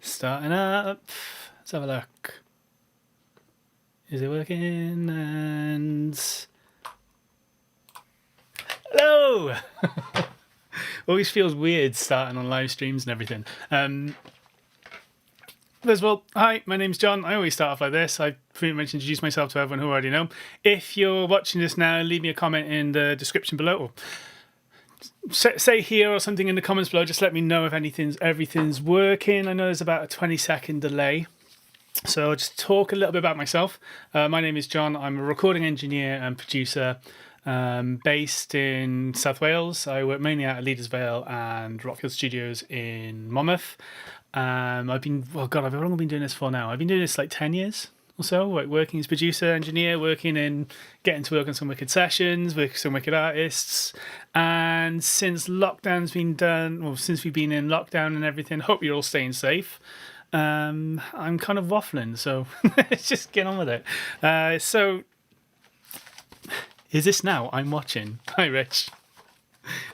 Starting up. Let's have a look. Is it working? And hello. Always feels weird starting on live streams and everything. First of all, hi, my name's John. I always start off like this. I pretty much introduce myself to everyone who already know. If you're watching this now, leave me a comment in the description below. Or say here or something in the comments below. Just let me know if everything's working. I know there's about a 20-second delay. So I'll just talk a little bit about myself. My name is John. I'm a recording engineer and producer based in South Wales. I work mainly out of Leadersvale and Rockfield Studios in Monmouth. I've been, how long have I been doing this for now? I've been doing this like 10 years or so, like working as producer, engineer, getting to work on some wicked sessions with some wicked artists. And since lockdown's been done, well, since we've been in lockdown and everything, hope you're all staying safe. I'm kind of waffling, so let's just get on with it. So, is this now? I'm watching. Hi, Rich.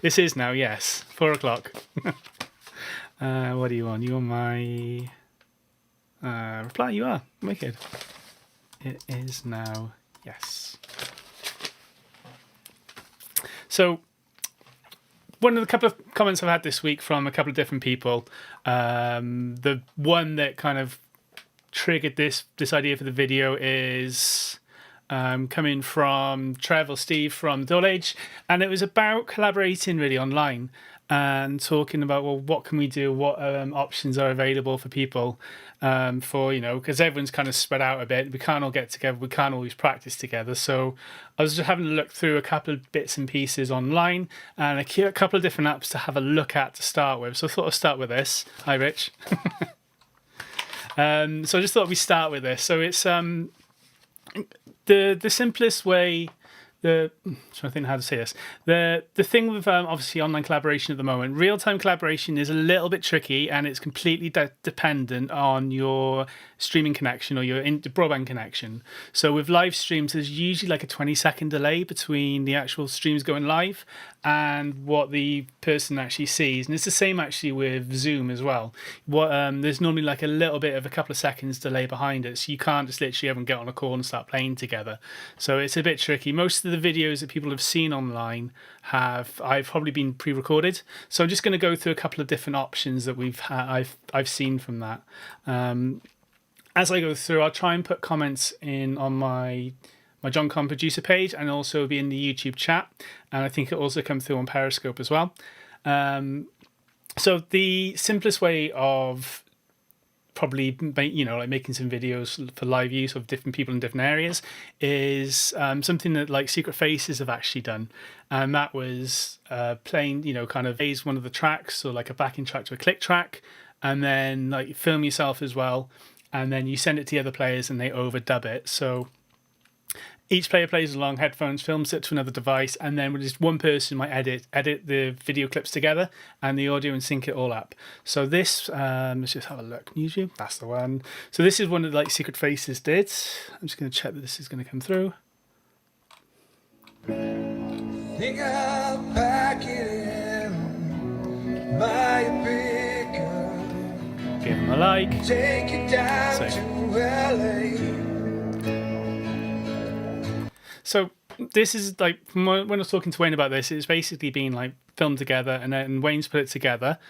This is now, yes. 4 o'clock. What do you want? You want my reply? You are. Wicked. It is now, yes. So, one of the couple of comments I've had this week from a couple of different people, the one that kind of triggered this idea for the video is coming from Trev or Steve from Dual Age, and it was about collaborating really online and talking about, well, what can we do, what options are available for people for, because everyone's kind of spread out a bit. We can't all get together, we can't always practice together. So I was just having a look through a couple of bits and pieces online and a couple of different apps to have a look at to start with. So I thought I'd start with this. Hi, Rich. So I just thought we'd start with this. So it's the simplest way. I'm trying to think how to say this. The thing with obviously online collaboration at the moment, real-time collaboration is a little bit tricky, and it's completely dependent on your streaming connection or your broadband connection. So with live streams, there's usually like a 20-second delay between the actual streams going live and what the person actually sees. And it's the same actually with Zoom as well. There's normally like a little bit of a couple of seconds delay behind it, so you can't just literally everyone get on a call and start playing together. So it's a bit tricky. Most of the videos that people have seen online I've probably been pre-recorded. So I'm just going to go through a couple of different options that I've seen from that. As I go through, I'll try and put comments in on my John Con producer page, and also be in the YouTube chat. And I think it also come through on Periscope as well. So the simplest way of probably like making some videos for live use of different people in different areas is something that like Secret Faces have actually done, and that was playing kind of raise one of the tracks, or like a backing track to a click track, and then like film yourself as well, and then you send it to the other players and they overdub it. So each player plays along, headphones, films it to another device, and then just one person might edit the video clips together and the audio and sync it all up. So this, let's just have a look. YouTube, that's the one. So this is one that like Secret Faces did. I'm just going to check that this is going to come through. Think I'll pack it in, buy a pickup, give them a like, take it down to LA. So this is like, when I was talking to Wayne about this, it's basically been like filmed together, and then Wayne's put it together.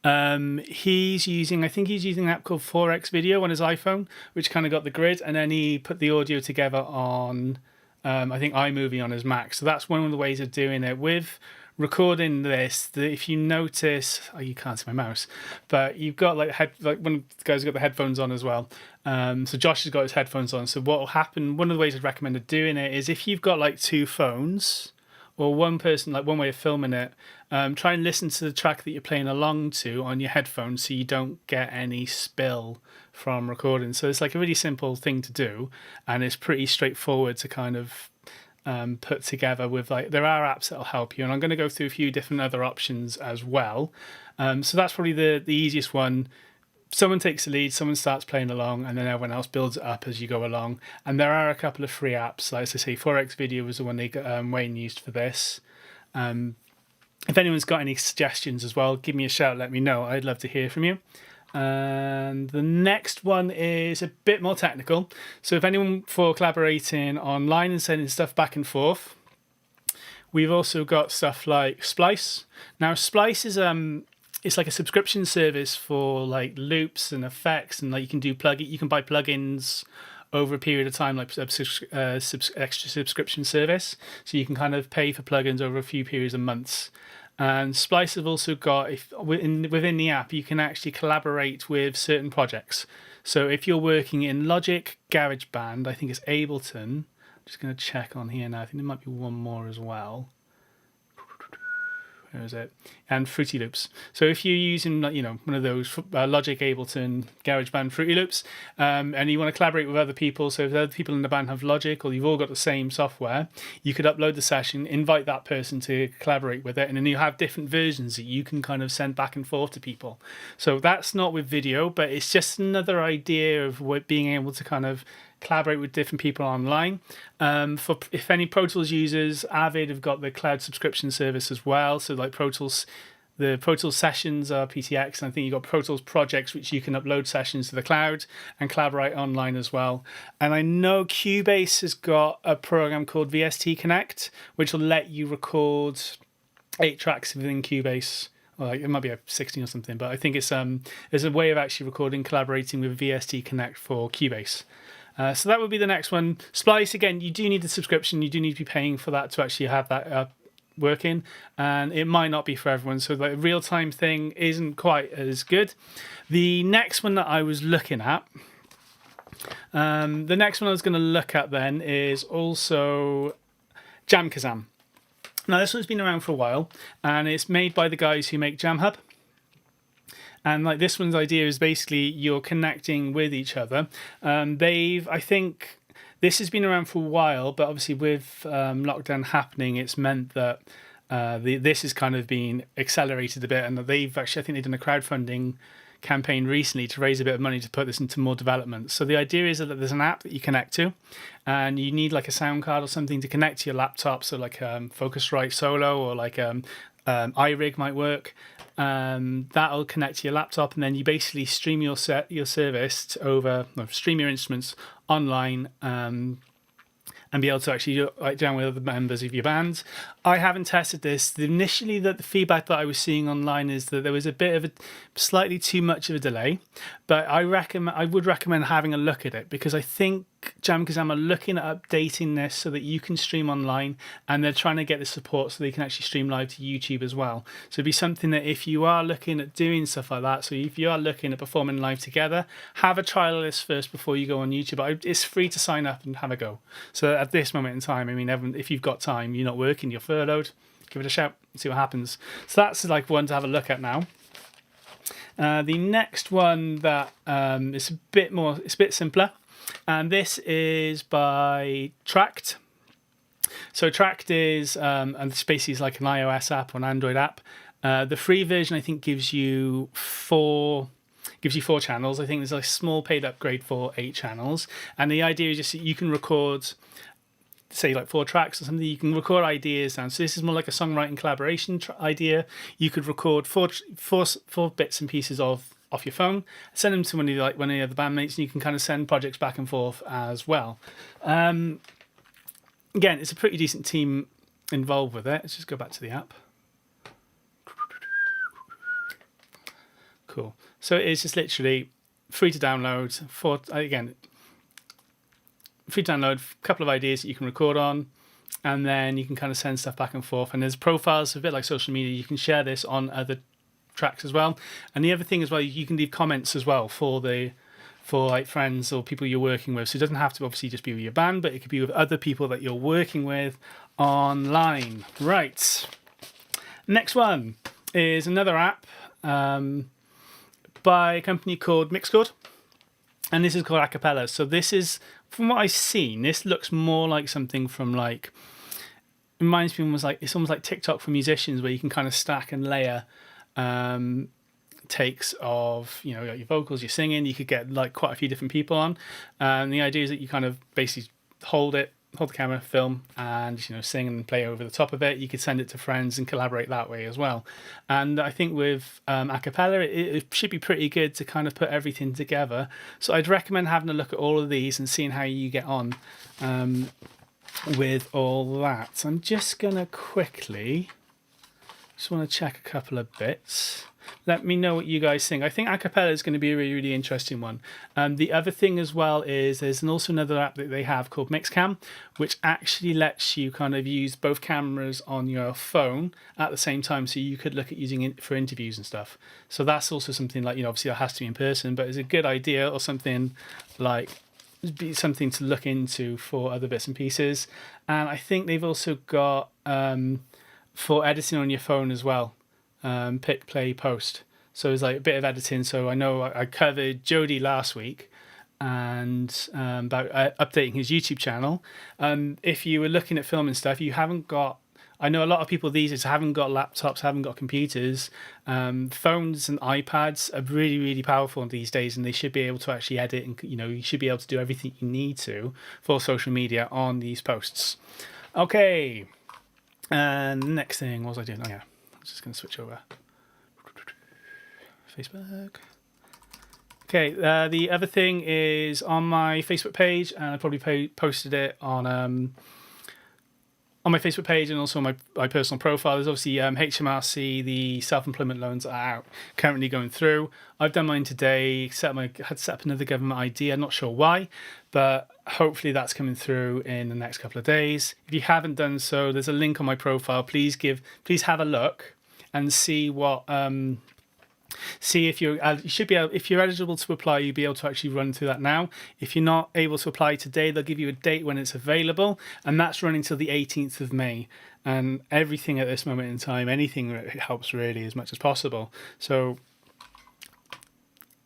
He's using an app called 4X Video on his iPhone, which kind of got the grid, and then he put the audio together on, I think, iMovie on his Mac. So that's one of the ways of doing it. With recording this, if you notice, you can't see my mouse, but you've got like one of the guys has got the headphones on as well. So Josh has got his headphones on. So what will happen, one of the ways I'd recommend doing it is if you've got like two phones or one person, like one way of filming it, try and listen to the track that you're playing along to on your headphones so you don't get any spill from recording. So it's like a really simple thing to do, and it's pretty straightforward to kind of put together with, like, there are apps that'll help you, and I'm going to go through a few different other options as well. So that's probably the easiest one. Someone takes the lead, someone starts playing along, and then everyone else builds it up as you go along. And there are a couple of free apps, like as I say, 4X Video was the one Wayne used for this. If anyone's got any suggestions as well, give me a shout, let me know. I'd love to hear from you. And the next one is a bit more technical. So if anyone for collaborating online and sending stuff back and forth, we've also got stuff like Splice. Now Splice is it's like a subscription service for like loops and effects, and like you can buy plugins over a period of time, like extra subscription service. So you can kind of pay for plugins over a few periods of months. And Splice have also got, within the app, you can actually collaborate with certain projects. So if you're working in Logic, GarageBand, I think it's Ableton. I'm just going to check on here now. I think there might be one more as well. Where is it? And Fruity Loops. So if you're using, one of those Logic, Ableton, GarageBand, Fruity Loops, and you want to collaborate with other people, so if other people in the band have Logic or you've all got the same software, you could upload the session, invite that person to collaborate with it, and then you have different versions that you can kind of send back and forth to people. So that's not with video, but it's just another idea of being able to kind of collaborate with different people online. For if any Pro Tools users, Avid have got the cloud subscription service as well. So like Pro Tools, the Pro Tools sessions are PTX, and I think you've got Pro Tools projects which you can upload sessions to the cloud and collaborate online as well. And I know Cubase has got a program called VST Connect, which will let you record 8 tracks within Cubase. Well, it might be a 16 or something, but I think it's there's a way of actually recording, collaborating with VST Connect for Cubase. So that would be the next one. Splice, again, you do need the subscription. You do need to be paying for that to actually have that working. And it might not be for everyone. So the real-time thing isn't quite as good. The next one that I was looking at, the next one I was going to look at then is also Jamkazam. Now, this one's been around for a while, and it's made by the guys who make JamHub. And like this one's idea is basically you're connecting with each other. I think this has been around for a while, but obviously with lockdown happening, it's meant that this has kind of been accelerated a bit. And I think they've done a crowdfunding campaign recently to raise a bit of money to put this into more development. So the idea is that there's an app that you connect to, and you need like a sound card or something to connect to your laptop. So like Focusrite Solo or like iRig might work. That'll connect to your laptop, and then you basically stream your service stream your instruments online, and be able to actually write down with other members of your band. I haven't tested this. Initially, the feedback that I was seeing online is that there was a bit of slightly too much of a delay, but I would recommend having a look at it, because I think Jamkazam are looking at updating this so that you can stream online, and they're trying to get the support so they can actually stream live to YouTube as well. So it'd be something that if you are looking at doing stuff like that, so if you are looking at performing live together, have a trial of this first before you go on YouTube. It's free to sign up and have a go. So at this moment in time, I mean, if you've got time, you're not working, you're furloughed, give it a shout and see what happens. So that's like one to have a look at now. The next one that is it's a bit simpler. And this is by Tract. So Tract is, and this basically is like an iOS app or an Android app. The free version, I think, gives you 4 channels. I think there's a small paid upgrade for 8 channels. And the idea is just that you can record, say, like 4 tracks or something. You can record ideas down. So this is more like a songwriting collaboration idea. You could record four bits and pieces off your phone, send them to one of the other bandmates, and you can kind of send projects back and forth as well. Again, it's a pretty decent team involved with it. Let's just go back to the app. Cool. So it's just literally free to download. Free to download, a couple of ideas that you can record on, and then you can kind of send stuff back and forth. And there's profiles, a bit like social media. You can share this on other tracks as well. And the other thing as well, you can leave comments as well for like friends or people you're working with. So it doesn't have to obviously just be with your band, but it could be with other people that you're working with online. Right. Next one is another app by a company called Mixchord, and this is called Acapella. So this is, from what I've seen, this looks more like something from like, it reminds me it's almost like TikTok for musicians, where you can kind of stack and layer takes of your vocals, your singing. You could get like quite a few different people on, and the idea is that you kind of basically hold it hold the camera, film, and sing and play over the top of it. You could send it to friends and collaborate that way as well. And I think with a cappella, it should be pretty good to kind of put everything together. So I'd recommend having a look at all of these and seeing how you get on with all that. So I'm just gonna quickly want to check a couple of bits. Let me know what you guys think. I think a cappella is going to be a really, really interesting one. The other thing as well is there's also another app that they have called Mixcam, which actually lets you kind of use both cameras on your phone at the same time. So you could look at using it for interviews and stuff. So that's also something like, obviously it has to be in person, but it's a good idea, or something like be something to look into for other bits and pieces. And I think they've also got for editing on your phone as well. Pick, play, post. So it's like a bit of editing. So I know I covered Jody last week and about updating his YouTube channel. If you were looking at filming stuff, you haven't got, I know a lot of people these days haven't got laptops, haven't got computers. Phones and iPads are really, really powerful these days, and they should be able to actually edit, and you should be able to do everything you need to for social media on these posts. Okay. And the next thing, what was I doing? Oh yeah, I'm just going to switch over. Facebook. Okay, the other thing is on my Facebook page, and I probably posted it on my Facebook page and also on my personal profile. There's obviously HMRC, the self-employment loans are out, currently going through. I've done mine today, had to set up another government ID. I'm not sure why, but hopefully that's coming through in the next couple of days. If you haven't done so, there's a link on my profile. Please have a look and see what see if you should be able, if you're eligible to apply, you'll be able to actually run through that now. If you're not able to apply today, they'll give you a date when it's available, and that's running till the 18th of May. And everything at this moment in time, anything that helps really as much as possible. So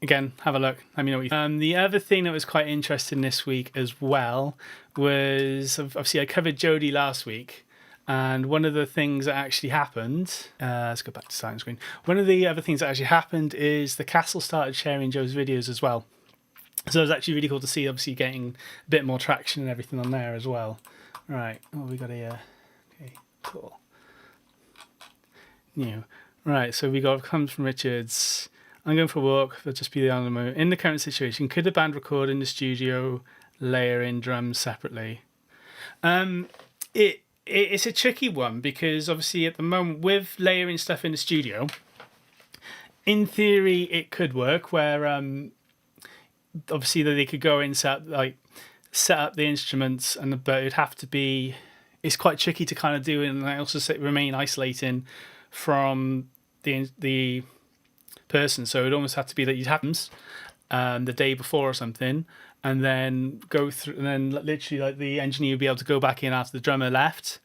again, have a look. Let me know what you think. The other thing that was quite interesting this week as well was, obviously I covered Jody last week. And one of the things that actually happened, let's go back to starting screen. One of the other things that actually happened is the castle started sharing Joe's videos as well. So it was actually really cool to see, obviously getting a bit more traction and everything on there as well. Right, what we got here? Okay, cool. New. Right, so we got comes from Richards. I'm going for a walk, but just be the animal. In the current situation, could the band record in the studio, layer in drums separately? It's a tricky one, because obviously at the moment with layering stuff in the studio, in theory it could work where obviously they could go in, set up the instruments, but it'd have to be, it's quite tricky to kind of do, and also remain isolating from the person. So it'd almost have to be that you'd have them the day before or something, and then go through, and then literally like the engineer would be able to go back in after the drummer left,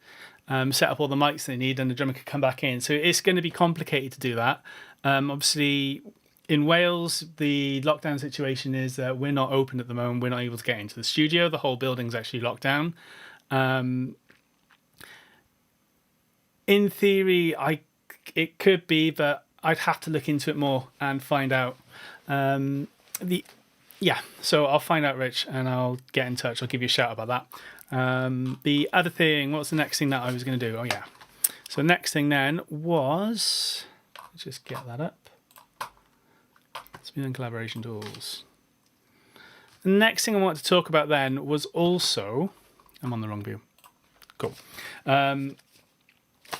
set up all the mics they need, and the drummer could come back in. So it's going to be complicated to do that. Obviously, in Wales, the lockdown situation is that we're not open at the moment. We're not able to get into the studio. The whole building's actually locked down. In theory, it could be, but I'd have to look into it more and find out. Yeah, so I'll find out, Rich, and I'll get in touch. I'll give you a shout about that. The other thing, what's the next thing that I was going to do? Oh, yeah. So next thing then was, let's just get that up. Speed and collaboration tools. The next thing I wanted to talk about then was also, I'm on the wrong view. Cool.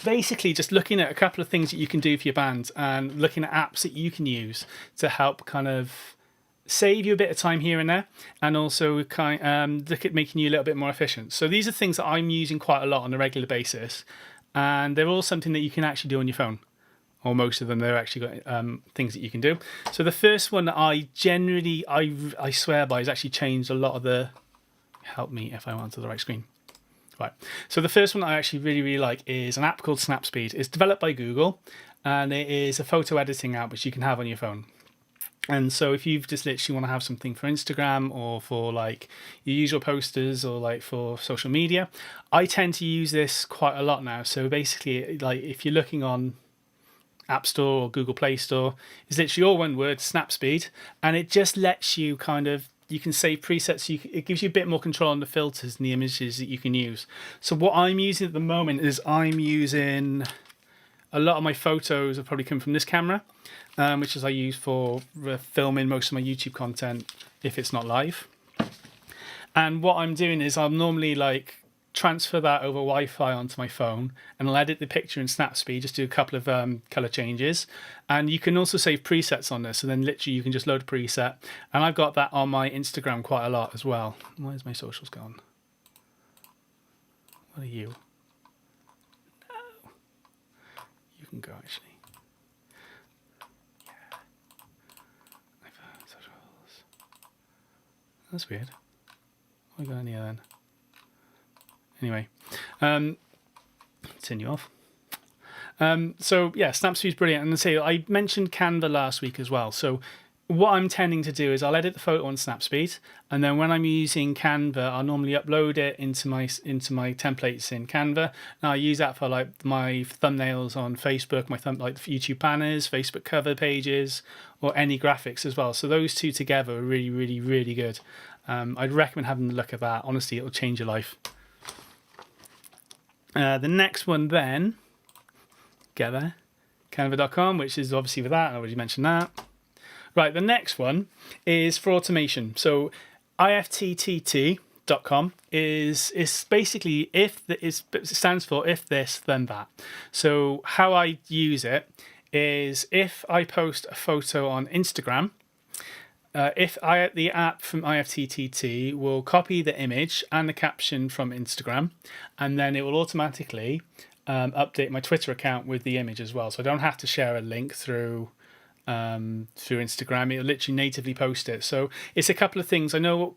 Basically just looking at a couple of things that you can do for your band, and looking at apps that you can use to help kind of save you a bit of time here and there, and also look at making you a little bit more efficient. So these are things that I'm using quite a lot on a regular basis, and they're all something that you can actually do on your phone, or most of them. They're actually got things that you can do. So the first one that I generally, I swear by, has actually changed a lot of the, help me if I want to the right screen. Right. So the first one I actually really, really like is an app called Snapspeed. It's developed by Google, and it is a photo editing app which you can have on your phone. And so if you just literally want to have something for Instagram, or for like your usual posters, or like for social media, I tend to use this quite a lot now. So basically, like if you're looking on App Store or Google Play Store, it's literally all one word, Snapspeed, and it just lets you kind of you can save presets. It gives you a bit more control on the filters and the images that you can use. So what I'm using at the moment is I'm using a lot of my photos have probably come from this camera, which is I use for filming most of my YouTube content if it's not live. And what I'm doing is I'll normally like transfer that over Wi-Fi onto my phone, and I'll edit the picture in Snapspeed, just do a couple of color changes. And you can also save presets on this, so then literally you can just load a preset. And I've got that on my Instagram quite a lot as well. Where's my socials gone? What are you? No. You can go actually. Yeah. Socials. That's weird. What have I got in here then? Anyway, turn you off. So yeah, Snapspeed's brilliant. And I mentioned Canva last week as well. So what I'm tending to do is I'll edit the photo on Snapspeed, and then when I'm using Canva, I'll normally upload it into my templates in Canva. Now I use that for like my thumbnails on Facebook, like the YouTube banners, Facebook cover pages, or any graphics as well. So those two together are really, really, really good. I'd recommend having a look at that. Honestly, it'll change your life. The next one then, get there, canva.com, which is obviously with that. I already mentioned that. Right, the next one is for automation. So ifttt.com is basically it stands for if this, then that. So how I use it is if I post a photo on Instagram, the app from ifttt will copy the image and the caption from Instagram, and then it will automatically update my Twitter account with the image as well. So I don't have to share a link through Instagram. It'll literally natively post it. So it's a couple of things. I know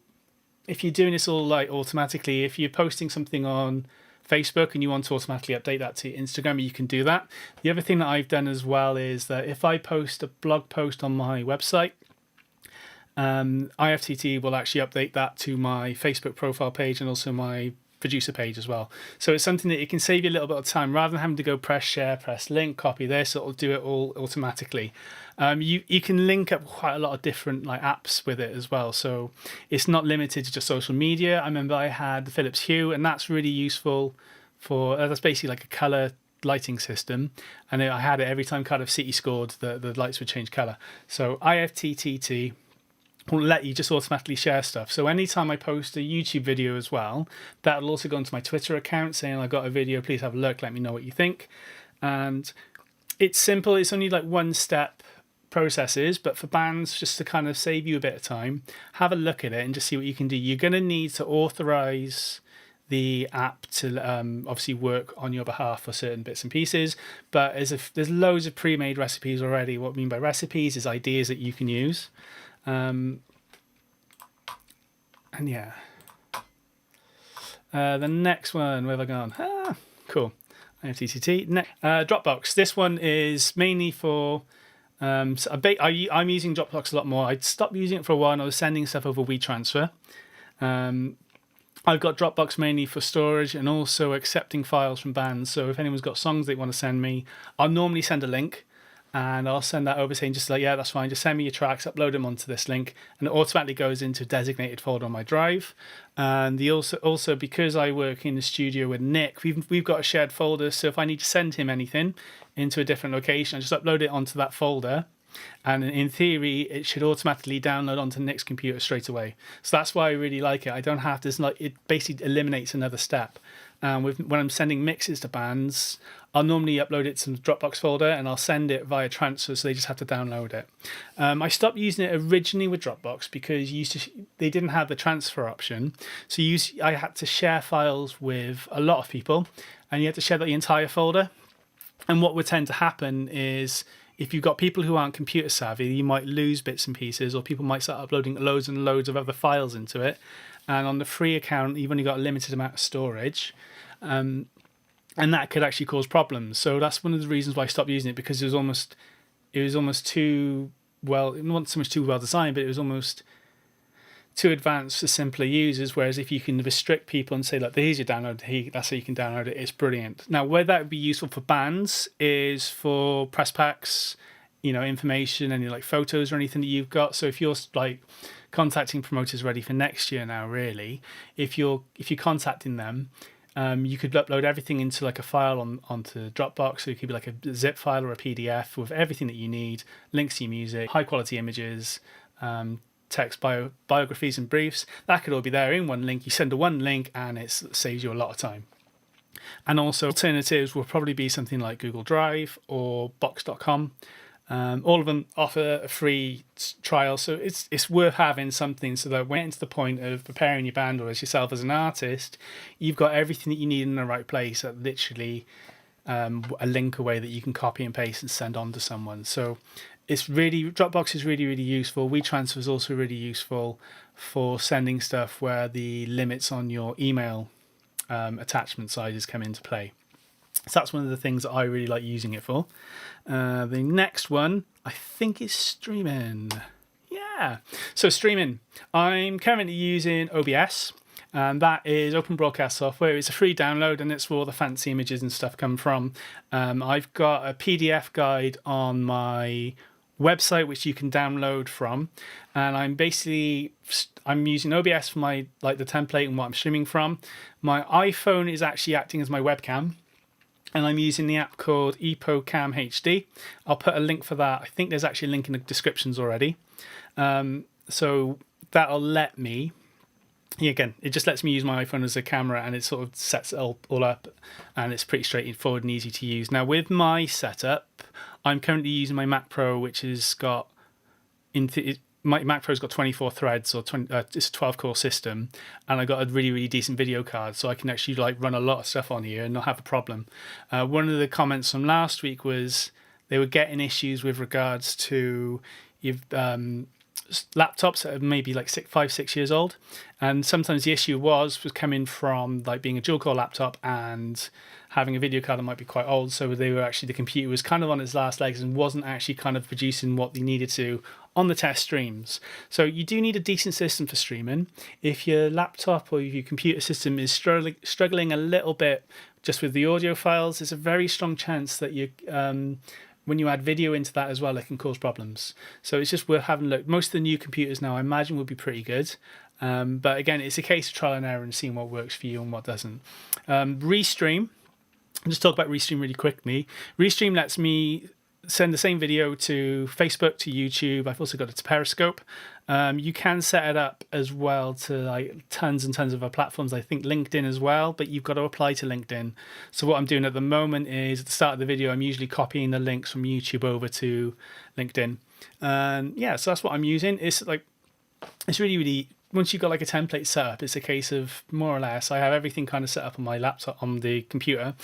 if you're doing this all like automatically, if you're posting something on Facebook and you want to automatically update that to Instagram, you can do that. The other thing that I've done as well is that if I post a blog post on my website, IFTT will actually update that to my Facebook profile page and also my producer page as well. So it's something that it can save you a little bit of time rather than having to go press share, press link, copy this. It'll do it all automatically. You can link up quite a lot of different like apps with it as well. So it's not limited to just social media. I remember I had the Philips Hue, and that's really useful for that's basically like a color lighting system, and I had it every time kind of City scored, the lights would change color. So IFTTT will let you just automatically share stuff. So anytime I post a YouTube video as well, that'll also go into my Twitter account saying I got a video, please have a look, let me know what you think. And it's simple, it's only like one step processes, but for bands, just to kind of save you a bit of time, have a look at it and just see what you can do. You're going to need to authorize the app to obviously work on your behalf for certain bits and pieces, but there's loads of pre-made recipes already. What I mean by recipes is ideas that you can use. And yeah, the next one, where have I gone? Cool. IFTTT. Dropbox. This one is mainly for. I'm using Dropbox a lot more. I'd stopped using it for a while, and I was sending stuff over WeTransfer. I've got Dropbox mainly for storage and also accepting files from bands. So if anyone's got songs they want to send me, I'll normally send a link. And I'll send that over saying just like, yeah, that's fine. Just send me your tracks, upload them onto this link, and it automatically goes into a designated folder on my drive. And also because I work in the studio with Nick, we've got a shared folder. So if I need to send him anything into a different location, I just upload it onto that folder. And in theory, it should automatically download onto Nick's computer straight away. So that's why I really like it. I don't have to, it basically eliminates another step. When I'm sending mixes to bands, I'll normally upload it to the Dropbox folder and I'll send it via transfer, so they just have to download it. I stopped using it originally with Dropbox because they didn't have the transfer option. So I had to share files with a lot of people, and you had to share the entire folder. And what would tend to happen is if you've got people who aren't computer savvy, you might lose bits and pieces, or people might start uploading loads and loads of other files into it. And on the free account, you've only got a limited amount of storage. And that could actually cause problems. So that's one of the reasons why I stopped using it, because it was almost too well, not so much too well designed, but it was almost too advanced for simpler users. Whereas if you can restrict people and say, like, here's your download, that's how you can download it, it's brilliant. Now, where that would be useful for bands is for press packs, information, any like photos or anything that you've got. So if you're like contacting promoters ready for next year now, really, if you're contacting them, you could upload everything into like a file onto Dropbox. So it could be like a zip file or a PDF with everything that you need, links to your music, high quality images, text biographies and briefs. That could all be there in one link. You send one link and it saves you a lot of time. And also alternatives will probably be something like Google Drive or Box.com. All of them offer a free trial, so it's worth having something so that when you get to the point of preparing your band or as yourself as an artist, you've got everything that you need in the right place at literally a link away that you can copy and paste and send on to someone. So Dropbox is really, really useful. WeTransfer is also really useful for sending stuff where the limits on your email attachment sizes come into play. So that's one of the things that I really like using it for. The next one, I think, is streaming. Yeah. So streaming. I'm currently using OBS, and that is Openbroadcast software. It's a free download, and it's where all the fancy images and stuff come from. I've got a PDF guide on my website which you can download from, and I'm using OBS for my the template and what I'm streaming from. My iPhone is actually acting as my webcam, and I'm using the app called Epoccam HD. I'll put a link for that. I think there's actually a link in the descriptions already. So that'll let me, again, it just lets me use my iPhone as a camera, and it sort of sets it all up, and it's pretty straightforward and easy to use. Now with my setup, I'm currently using my Mac Pro, which has got, my Mac Pro's got 24 threads, or it's a 12-core system, and I got a really, really decent video card, so I can actually run a lot of stuff on here and not have a problem. One of the comments from last week was they were getting issues with regards to laptops that are maybe like 5-6 years old, and sometimes the issue was coming from being a dual-core laptop and having a video card that might be quite old, so the computer was kind of on its last legs and wasn't actually kind of producing what they needed to on the test streams. So you do need a decent system for streaming. If your laptop or your computer system is struggling a little bit just with the audio files, there's a very strong chance that when you add video into that as well, it can cause problems. So it's just worth having a look. Most of the new computers now, I imagine, will be pretty good. But again, it's a case of trial and error and seeing what works for you and what doesn't. Restream. I'll just talk about Restream really quickly. Restream lets me send the same video to Facebook, to YouTube. I've also got it to Periscope. You can set it up as well to tons and tons of other platforms. I think LinkedIn as well, but you've got to apply to LinkedIn. So what I'm doing at the moment is at the start of the video, I'm usually copying the links from YouTube over to LinkedIn. So that's what I'm using. It's really, really, once you've got a template set up, it's a case of more or less, I have everything kind of set up on my laptop, on the computer,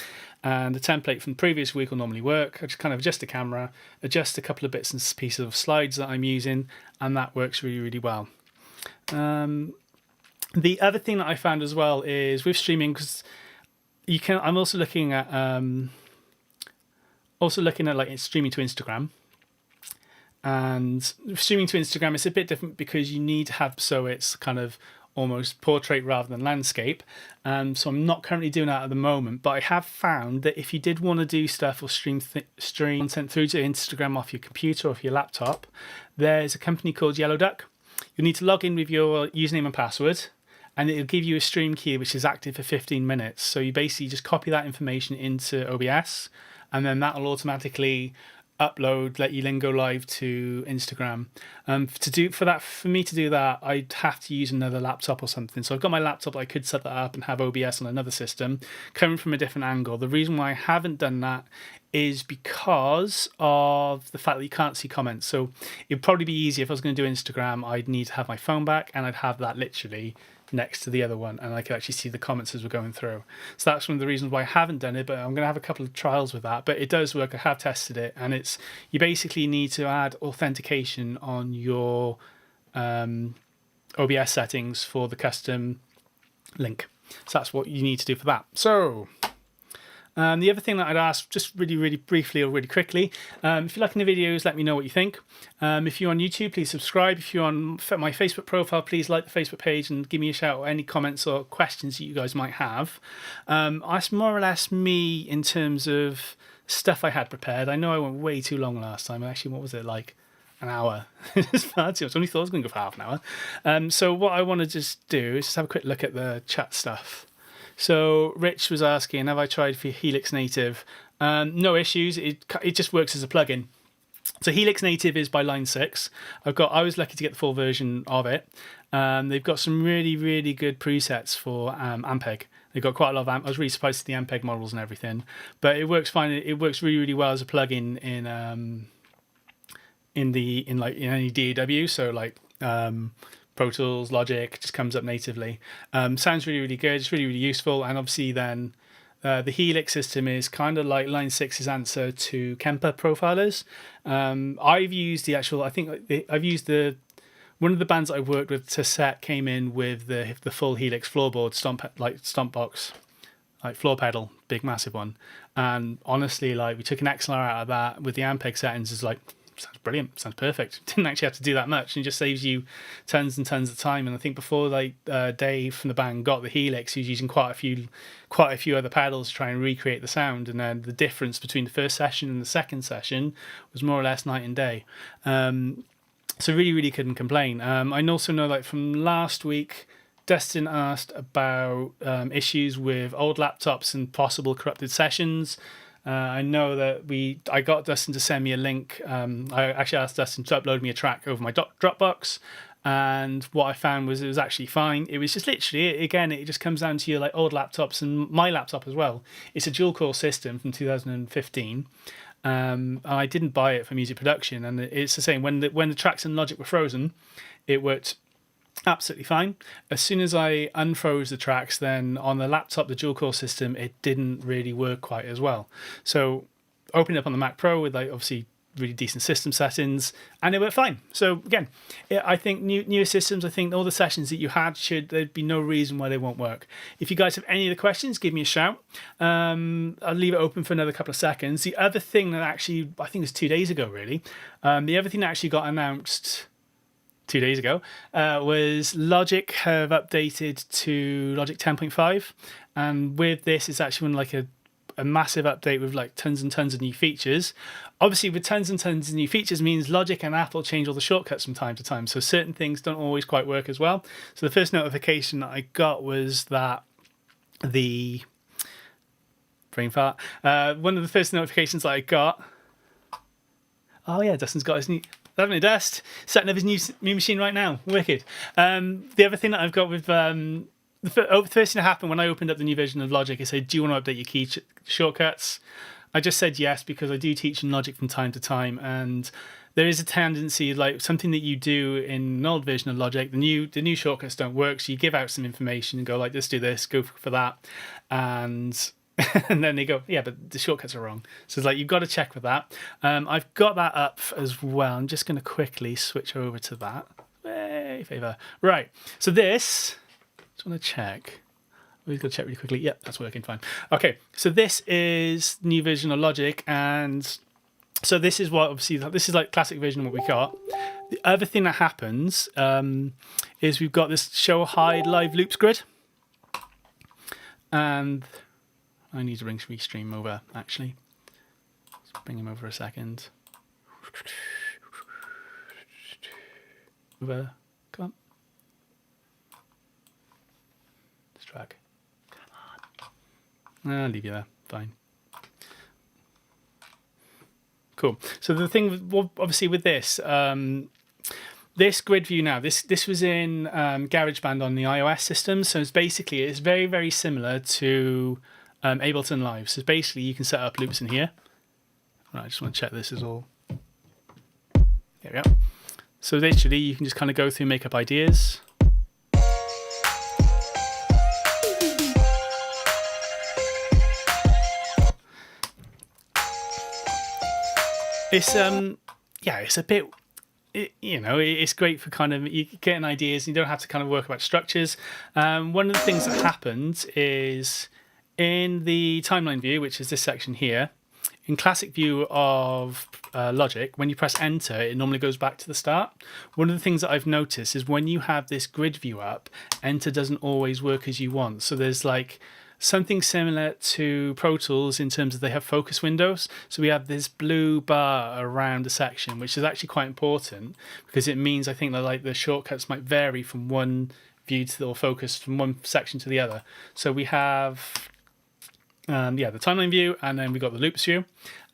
and the template from the previous week will normally work. I just kind of adjust the camera, adjust a couple of bits and pieces of slides that I'm using, and that works really, really well. The other thing that I found as well is with streaming, because I'm also looking at streaming to Instagram. And streaming to Instagram, it's a bit different because you need to have, so it's kind of almost portrait rather than landscape. So I'm not currently doing that at the moment, but I have found that if you did want to do stuff or stream content through to Instagram off your computer or off your laptop, there's a company called Yellow Duck. You need to log in with your username and password, and it'll give you a stream key which is active for 15 minutes. So you basically just copy that information into OBS, and then that'll automatically let you then go live to Instagram. For me to do that, I'd have to use another laptop or something. So I've got my laptop, I could set that up and have OBS on another system, coming from a different angle. The reason why I haven't done that is because of the fact that you can't see comments. So it'd probably be easier if I was going to do Instagram, I'd need to have my phone back, and I'd have that literally next to the other one, and I could actually see the comments as we're going through. So that's one of the reasons why I haven't done it, but I'm going to have a couple of trials with that. But it does work. I have tested it, and you basically need to add authentication on your OBS settings for the custom link. So that's what you need to do for that. So the other thing that I'd ask, just really, really briefly or really quickly, if you're liking the videos, let me know what you think. If you're on YouTube, please subscribe. If you're on my Facebook profile, please like the Facebook page and give me a shout or any comments or questions that you guys might have. That's more or less me in terms of stuff I had prepared. I know I went way too long last time. Actually, what was it, like an hour? It's far too much. I only thought I was going to go for half an hour. So what I want to just do is just have a quick look at the chat stuff. So Rich was asking, have I tried for Helix Native? No issues. It just works as a plugin. So Helix Native is by Line 6. I was lucky to get the full version of it. They've got some really, really good presets for Ampeg. They've got quite a lot of I was really surprised at the Ampeg models and everything, but it works fine. It works really, really well as a plugin in any DAW. So like Pro Tools, Logic, just comes up natively. Sounds really, really good. It's really, really useful. And obviously then the Helix system is kind of like Line 6's answer to Kemper profilers. I've used one of the bands I've worked with to set came in with the full Helix floorboard stomp box, like floor pedal, big massive one. And honestly, like we took an XLR out of that with the Ampeg settings. It's like, sounds brilliant, sounds perfect. Didn't actually have to do that much, and it just saves you tons and tons of time. And I think before Dave from the band got the Helix, he was using quite a few other pedals to try and recreate the sound. And then the difference between the first session and the second session was more or less night and day. So really, really couldn't complain. I also know, like from last week, Dustin asked about issues with old laptops and possible corrupted sessions. I know that I got Dustin to send me a link. I actually asked Dustin to upload me a track over my Dropbox, and what I found was it was actually fine. It was just literally, again, it just comes down to your like old laptops and my laptop as well. It's a dual core system from 2015. I didn't buy it for music production, and it's the same. When the tracks in Logic were frozen, it worked absolutely fine. As soon as I unfroze the tracks, then on the laptop, the dual core system, it didn't really work quite as well. So opened it up on the Mac Pro with like obviously really decent system settings, and it worked fine. So again, I think newer systems, I think all the sessions that you had there'd be no reason why they won't work. If you guys have any other questions, give me a shout. I'll leave it open for another couple of seconds. The other thing that actually, I think it was 2 days ago really, the other thing that actually got announced 2 days ago was Logic have updated to Logic 10.5, and with this it's actually like a massive update with like tons and tons of new features. Obviously with tons and tons of new features means Logic and Apple change all the shortcuts from time to time, so certain things don't always quite work as well. So the first notification that I got was that the brain fart, one of the first notifications that I got, oh yeah, Dustin's got his new, having a dust, setting up his new machine right now, wicked. The other thing that I've got with the first thing that happened when I opened up the new version of Logic, it said, do you want to update your key shortcuts? I just said yes, because I do teach in Logic from time to time, and there is a tendency, like something that you do in an old version of Logic, the new shortcuts don't work, so you give out some information and go like, let's do this, go for that, and then they go, yeah, but the shortcuts are wrong. So it's like, you've got to check with that. I've got that up as well. I'm just going to quickly switch over to that. Hey, favour. Right, so this, just want to check. We've got to check really quickly. Yep, that's working fine. Okay, so this is the new version of Logic, and so this is what, obviously, this is like classic version of what we got. The other thing that happens is we've got this show hide live loops grid, and I need to bring Restream over, actually. Let's bring him over a second. Over. Come on. This track. Come on. I'll leave you there. Fine. Cool. So the thing, obviously with this, this grid view now, this was in GarageBand on the iOS system. So it's very, very similar to Ableton Live. So basically you can set up loops in here. Right, I just want to check this is all. There we go. So literally you can just kind of go through, make up ideas. It's it's a bit, it's great for kind of you getting ideas. You don't have to kind of work about structures. One of the things that happened is in the timeline view, which is this section here, in classic view of Logic, when you press enter, it normally goes back to the start. One of the things that I've noticed is when you have this grid view up, enter doesn't always work as you want. So there's like something similar to Pro Tools in terms of they have focus windows. So we have this blue bar around the section, which is actually quite important because it means I think that like the shortcuts might vary from one view to or focus from one section to the other. So we have the timeline view, and then we've got the loops view.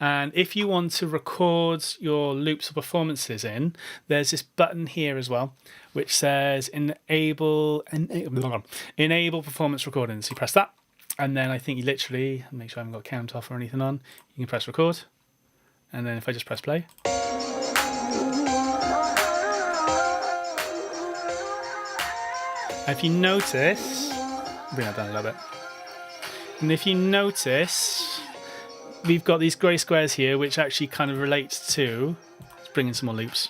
And if you want to record your loops or performances in, there's this button here as well, which says enable performance recording. So you press that, and then I think you literally, make sure I haven't got count off or anything on, you can press record. And then if I just press play. If you notice, bring that down a little bit. And if you notice, we've got these grey squares here, which actually kind of relates to, let's bring in some more loops,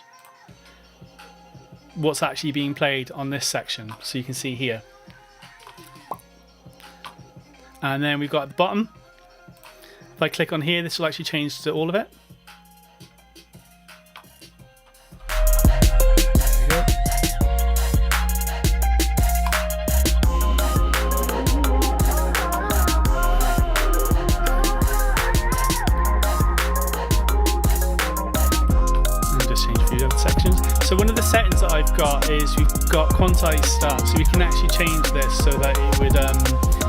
what's actually being played on this section. So you can see here. And then we've got at the bottom, if I click on here, this will actually change to all of it. So one of the settings that I've got is we've got quantized start, so we can actually change this so that it would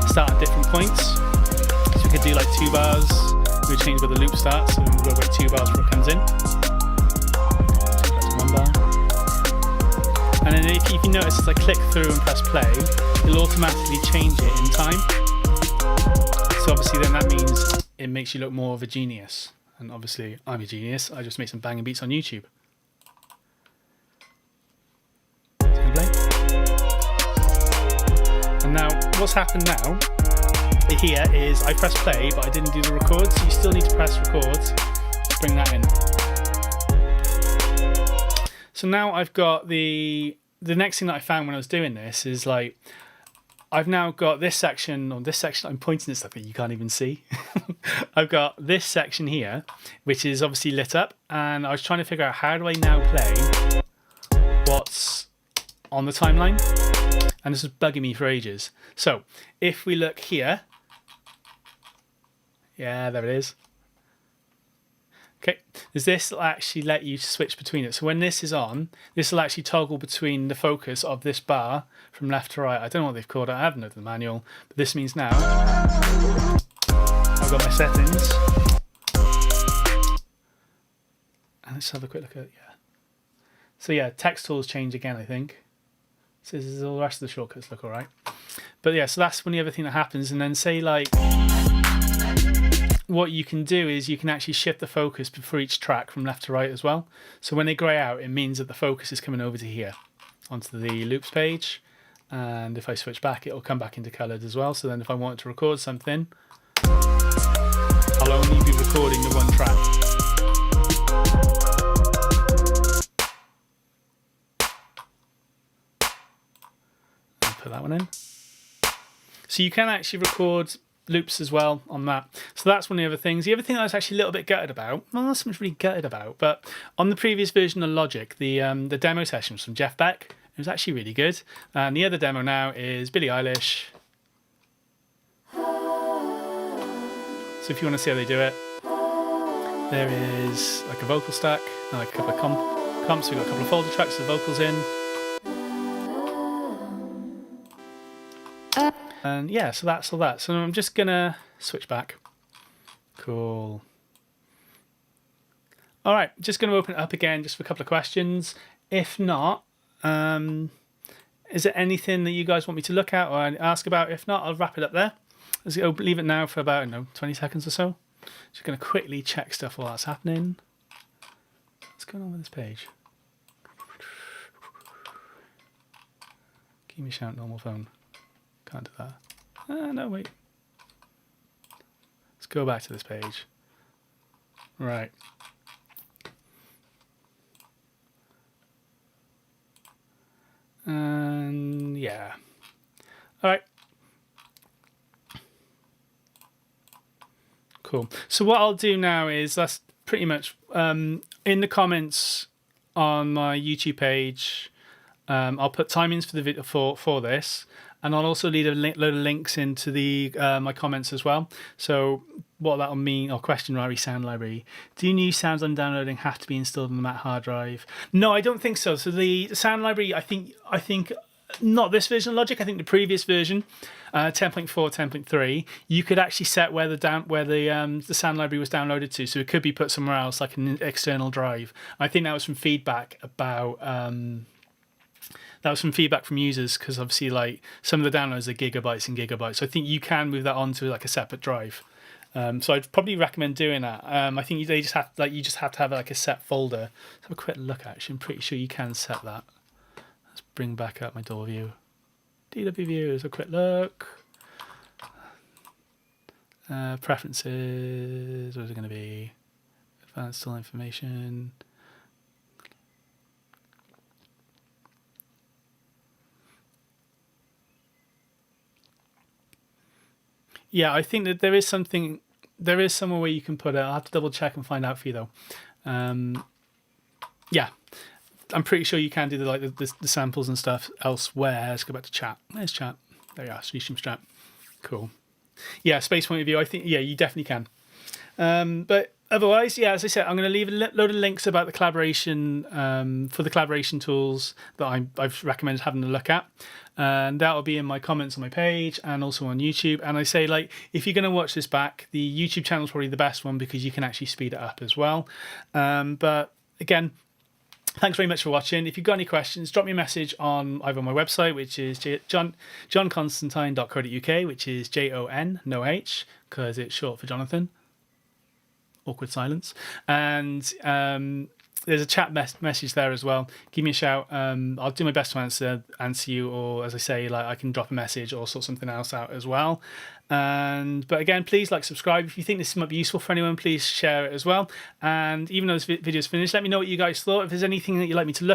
start at different points. So we could do like 2 bars, we would change where the loop starts, so we've got to wait 2 bars before it comes in. So that's 1 bar. And then if you notice, as I click through and press play, it'll automatically change it in time. So obviously then that means it makes you look more of a genius. And obviously I'm a genius, I just made some banging beats on YouTube. And now what's happened now here is I pressed play, but I didn't do the record, so you still need to press record to bring that in. So now I've got the next thing that I found when I was doing this is like I've now got this section, or this section, I'm pointing at stuff that you can't even see. I've got this section here, which is obviously lit up, and I was trying to figure out how do I now play what's on the timeline. And this is bugging me for ages. So if we look here, yeah, there it is. Okay, this will actually let you switch between it. So when this is on, this will actually toggle between the focus of this bar from left to right. I don't know what they've called it. I haven't looked at the manual, but this means now I've got my settings. And let's have a quick look at it. Yeah. So yeah, text tools change again, I think. So this is all the rest of the shortcuts look all right. But yeah, so that's one the other thing that happens. And then say like, what you can do is you can actually shift the focus for each track from left to right as well. So when they grey out, it means that the focus is coming over to here, onto the loops page. And if I switch back, it'll come back into coloured as well. So then if I want to record something, I'll only be recording the one track. Put that one in. So you can actually record loops as well on that. So that's one of the other things. The other thing I was actually a little bit gutted about, well, not so much really gutted about, but on the previous version of Logic, the demo sessions from Jeff Beck, it was actually really good. And the other demo now is Billie Eilish. So if you want to see how they do it, there is like a vocal stack and like a couple of comps. We've got a couple of folder tracks with vocals in. And yeah, so that's all that. So I'm just gonna switch back. Cool. All right, just gonna open it up again just for a couple of questions. If not, is there anything that you guys want me to look at or ask about? If not, I'll wrap it up there. Let's go leave it now for about 20 seconds or so. Just gonna quickly check stuff while that's happening. What's going on with this page? Give me a shout, normal phone. Can't do that. No, wait. Let's go back to this page. Right. And yeah. All right. Cool. So what I'll do now is that's pretty much in the comments on my YouTube page. I'll put timings for the video for this. and I'll also leave a load of links into the my comments as well. So what that'll mean, or question Rari sound library. Do new sounds I'm downloading have to be installed on the Mac hard drive? No, I don't think so. So the sound library, I think not this version of Logic. I think the previous version, 10.4, 10.3, you could actually set where the sound library was downloaded to. So it could be put somewhere else, like an external drive. I think that was from feedback about. That was from feedback from users, because obviously, like, some of the downloads are gigabytes and gigabytes. So I think you can move that onto like a separate drive. So I'd probably recommend doing that. I think you just have to have like a set folder. Let's have a quick look. Actually, I'm pretty sure you can set that. Let's bring back up my door view. DW view. Let's have a quick look. Preferences. What is it going to be? Advanced tool information. Yeah, I think that there is somewhere where you can put it. I'll have to double check and find out for you though. Yeah, I'm pretty sure you can do the samples and stuff elsewhere. Let's go back to chat. There's chat. There you are. Stream chat. Cool. Yeah, space point of view. I think you definitely can. But otherwise, yeah, as I said, I'm going to leave a load of links about the collaboration for the collaboration tools that I've recommended having a look at. And that will be in my comments on my page and also on YouTube. And I say, like, if you're going to watch this back, the YouTube channel is probably the best one because you can actually speed it up as well. But again, thanks very much for watching. If you've got any questions, drop me a message on either my website, which is johnconstantine.co.uk, which is JON, no H, because it's short for Jonathan. Awkward silence. And there's a chat message there as well. Give me a shout. I'll do my best to answer you, or as I say, like, I can drop a message or sort something else out as well. But again, please subscribe. If you think this might be useful for anyone, please share it as well. And even though this video is finished, let me know what you guys thought. If there's anything that you'd like me to look